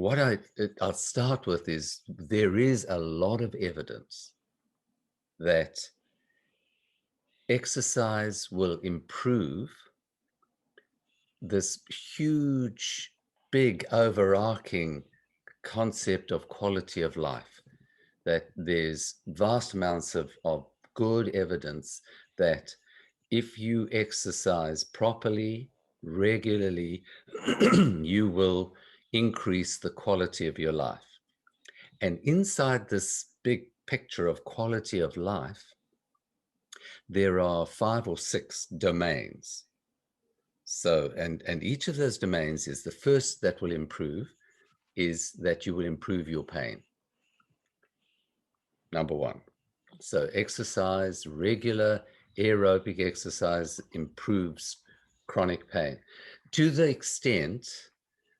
what I'll start with is there is a lot of evidence that exercise will improve this huge, big, overarching concept of quality of life. That there's vast amounts of good evidence that if you exercise properly, regularly, you will increase the quality of your life. And inside this big picture of quality of life, there are 5 or 6 domains. So, and each of those domains is the first that will improve is that you will improve your pain. Number one. So exercise, regular aerobic exercise improves chronic pain to the extent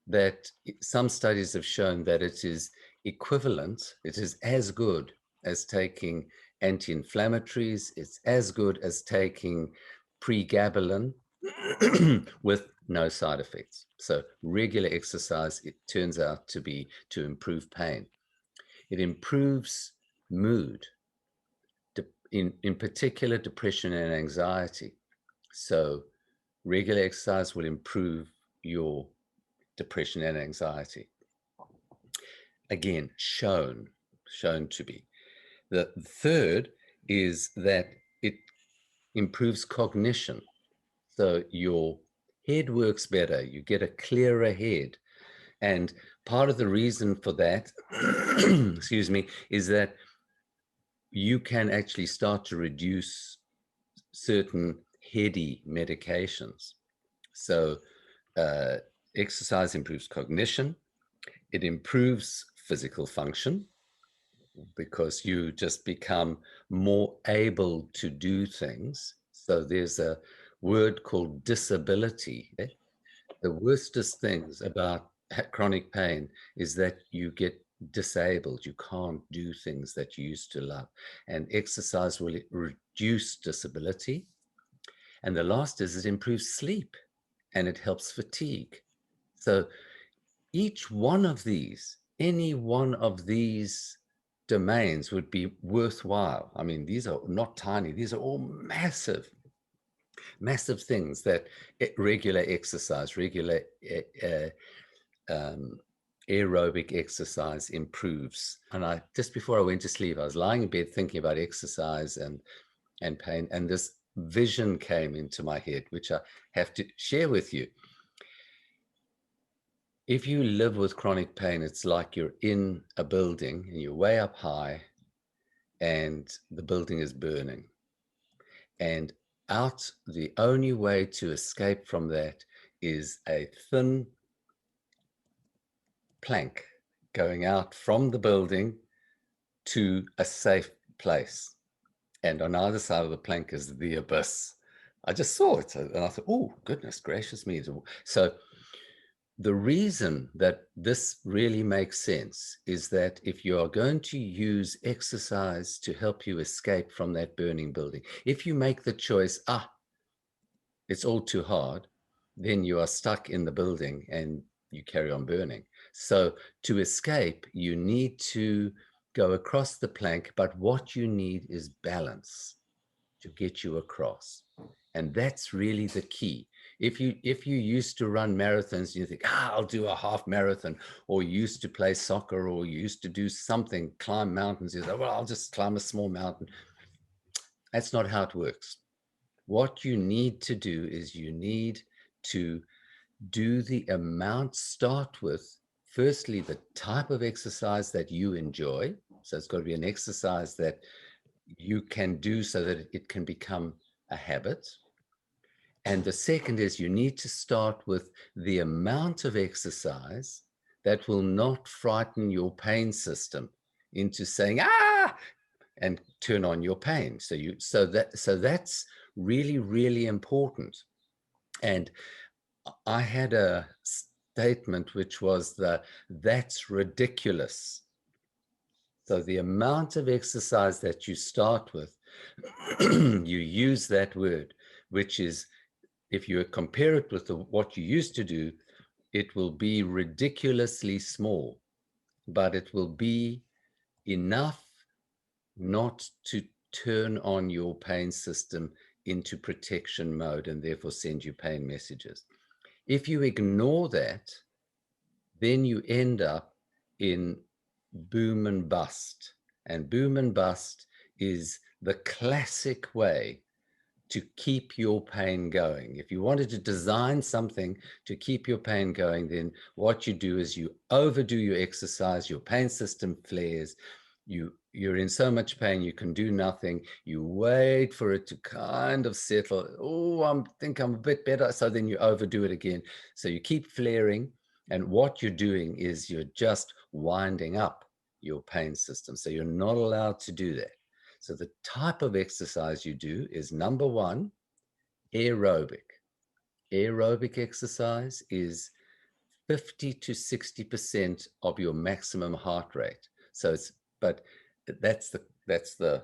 that some studies have shown that it is equivalent, it is as good as taking anti-inflammatories, it's as good as taking pregabalin with no side effects. So regular exercise, it turns out to improve pain. It improves mood, in particular depression and anxiety. So regular exercise will improve your depression and anxiety. Again, shown to be. The third is that it improves cognition. So your head works better, you get a clearer head. And part of the reason for that, excuse me, is that you can actually start to reduce certain heady medications. So exercise improves cognition. It improves physical function because you just become more able to do things. So there's a word called disability. The worstest things about chronic pain is that you get disabled. You can't do things that you used to love. And exercise will reduce disability. And the last is it improves sleep and it helps fatigue. So each one of these, any one of these domains would be worthwhile. I mean, these are not tiny, these are all massive, massive things that regular exercise, regular aerobic exercise improves. And I, just before I went to sleep, I was lying in bed thinking about exercise and pain, and this vision came into my head, which I have to share with you. If you live with chronic pain, it's like you're in a building and you're way up high and the building is burning. And the only way to escape from that is a thin plank going out from the building to a safe place. And on either side of the plank is the abyss. I just saw it and I thought, oh, goodness gracious me. So the reason that this really makes sense is that if you are going to use exercise to help you escape from that burning building, if you make the choice, it's all too hard, then you are stuck in the building and you carry on burning. So to escape, you need to go across the plank, but what you need is balance to get you across. And that's really the key. If you used to run marathons, you think, I'll do a half marathon, or you used to play soccer, or you used to do something, climb mountains, you say, well, I'll just climb a small mountain. That's not how it works. What you need to do is you need to do the amount, start with, firstly, the type of exercise that you enjoy. So it's got to be an exercise that you can do so that it can become a habit. And the second is you need to start with the amount of exercise that will not frighten your pain system into saying, and turn on your pain. So that's really, really important. And I had a statement which was that's ridiculous. So the amount of exercise that you start with, you use that word, which is, if you compare it with what you used to do, it will be ridiculously small, but it will be enough not to turn on your pain system into protection mode and therefore send you pain messages. If you ignore that, then you end up in boom and bust. And boom and bust is the classic way to keep your pain going. If you wanted to design something to keep your pain going, then what you do is you overdo your exercise, your pain system flares, you're in so much pain you can do nothing. You wait for it to kind of settle. Oh, I think I'm a bit better. So then you overdo it again. So you keep flaring. And what you're doing is you're just winding up your pain system. So you're not allowed to do that. So the type of exercise you do is, number one, aerobic. Aerobic exercise is 50 to 60% of your maximum heart rate. So it's, but that's the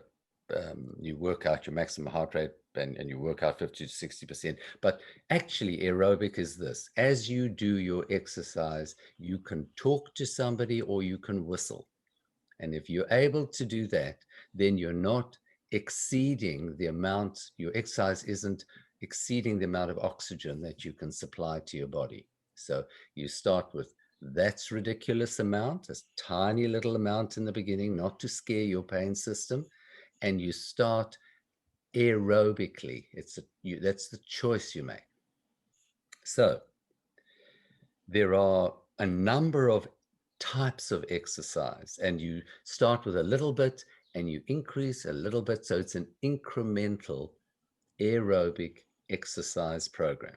you work out your maximum heart rate and you work out 50 to 60%. But actually aerobic is this: as you do your exercise, you can talk to somebody or you can whistle. And if you're able to do that, then you're not exceeding the amount, your exercise isn't exceeding the amount of oxygen that you can supply to your body. So you start with that's ridiculous amount, a tiny little amount in the beginning, not to scare your pain system. And you start aerobically. That's the choice you make. So there are a number of types of exercise, and you start with a little bit and you increase a little bit. So it's an incremental aerobic exercise program.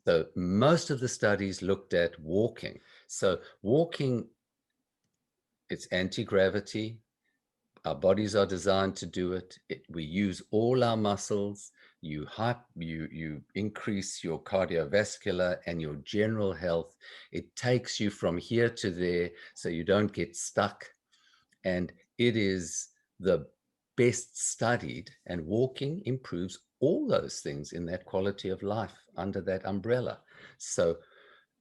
So most of the studies looked at walking. So walking, it's anti-gravity. Our bodies are designed to do it. We use all our muscles. You increase your cardiovascular and your general health. It takes you from here to there so you don't get stuck. And it is the best studied, and walking improves all those things in that quality of life under that umbrella. So,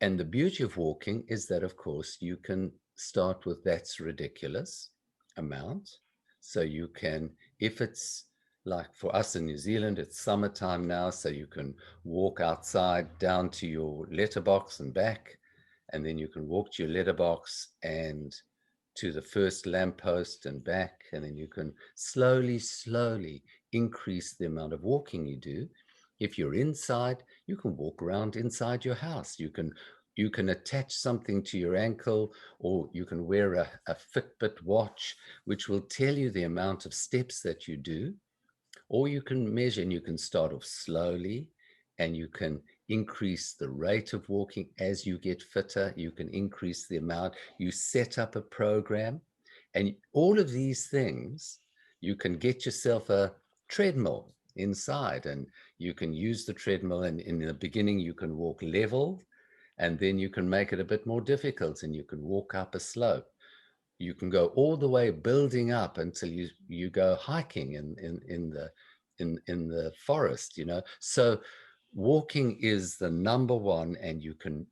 and the beauty of walking is that, of course, you can start with that's ridiculous amount. So you can, if it's like for us in New Zealand, it's summertime now, so you can walk outside down to your letterbox and back, and then you can walk to your letterbox and to the first lamppost and back, and then you can slowly increase the amount of walking you do. If you're inside, you can walk around inside your house. You can attach something to your ankle, or you can wear a Fitbit watch, which will tell you the amount of steps that you do. Or you can measure, and you can start off slowly, and you can increase the rate of walking as you get fitter. You can increase the amount. You set up a program, and all of these things, you can get yourself a treadmill inside, and you can use the treadmill. And in the beginning, you can walk level, and then you can make it a bit more difficult, and you can walk up a slope. You can go all the way building up until you go hiking in the forest, so walking is the number one, and you can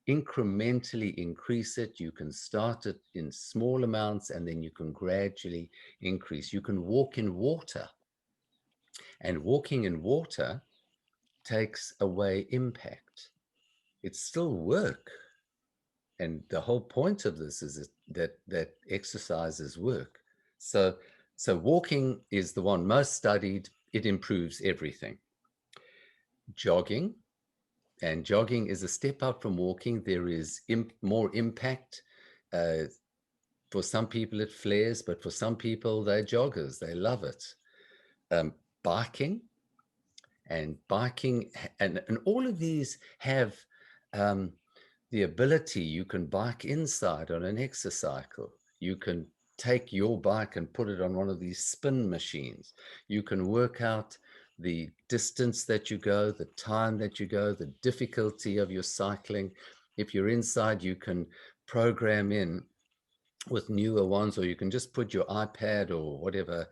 incrementally increase it. You can start it in small amounts, and then you can gradually increase. You can walk in water, and walking in water takes away impact. It's still work. And the whole point of this is that exercises work. So walking is the one most studied. It improves everything. Jogging, and jogging is a step up from walking. There is more impact. Uh, for some people it flares, but for some people they're joggers. They love it. Um, biking, and all of these have the ability. You can bike inside on an exercycle. You can take your bike and put it on one of these spin machines. You can work out the distance that you go, the time that you go, the difficulty of your cycling. If you're inside, you can program in with newer ones, or you can just put your iPad or whatever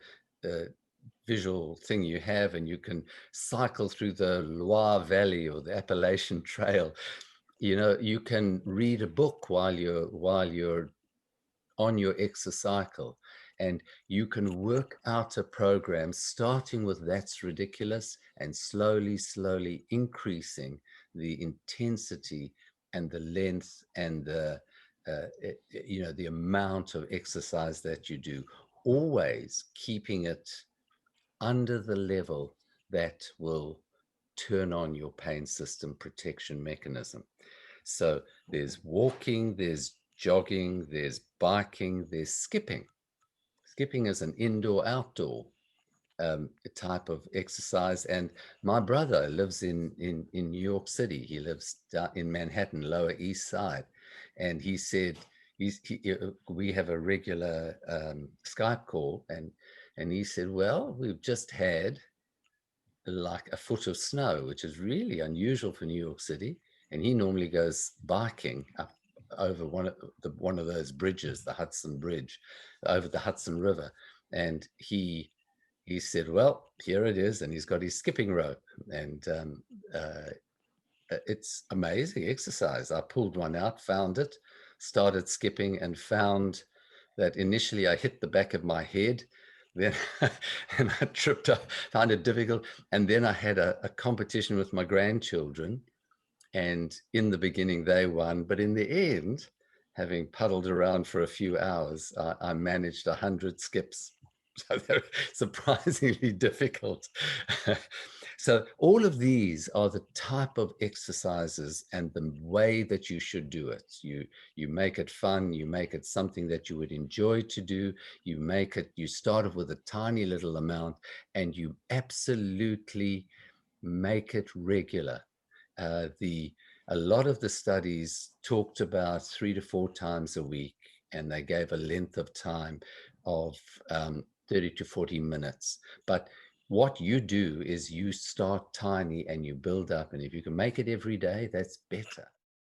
visual thing you have, and you can cycle through the Loire Valley or the Appalachian Trail You know, you can read a book while you're on your exercise cycle, and you can work out a program starting with "that's ridiculous" and slowly increasing the intensity and the length and the amount of exercise that you do, always keeping it under the level that will turn on your pain system protection mechanism. So there's walking, there's jogging, there's biking, there's skipping. Skipping is an indoor outdoor type of exercise. And my brother lives in New York City. He lives down in Manhattan, Lower East Side. And he said, we have a regular Skype call. And he said, well, we've just had like a foot of snow, which is really unusual for New York City. And he normally goes biking up over one of those bridges, the Hudson Bridge, over the Hudson River. And he said, "Well, here it is," and he's got his skipping rope, and it's amazing exercise. I pulled one out, found it, started skipping, and found that initially I hit the back of my head, then and I tripped up, found it difficult, and then I had a competition with my grandchildren, and in the beginning they won, but in the end, having puddled around for a few hours, I managed 100 skips. So they're surprisingly difficult. So all of these are the type of exercises and the way that you should do it. You make it fun, you make it something that you would enjoy to do, you start off with a tiny little amount, and you absolutely make it regular. The A lot of the studies talked about 3 to 4 times a week, and they gave a length of time of 30 to 40 minutes. But what you do is you start tiny and you build up, and if you can make it every day, that's better.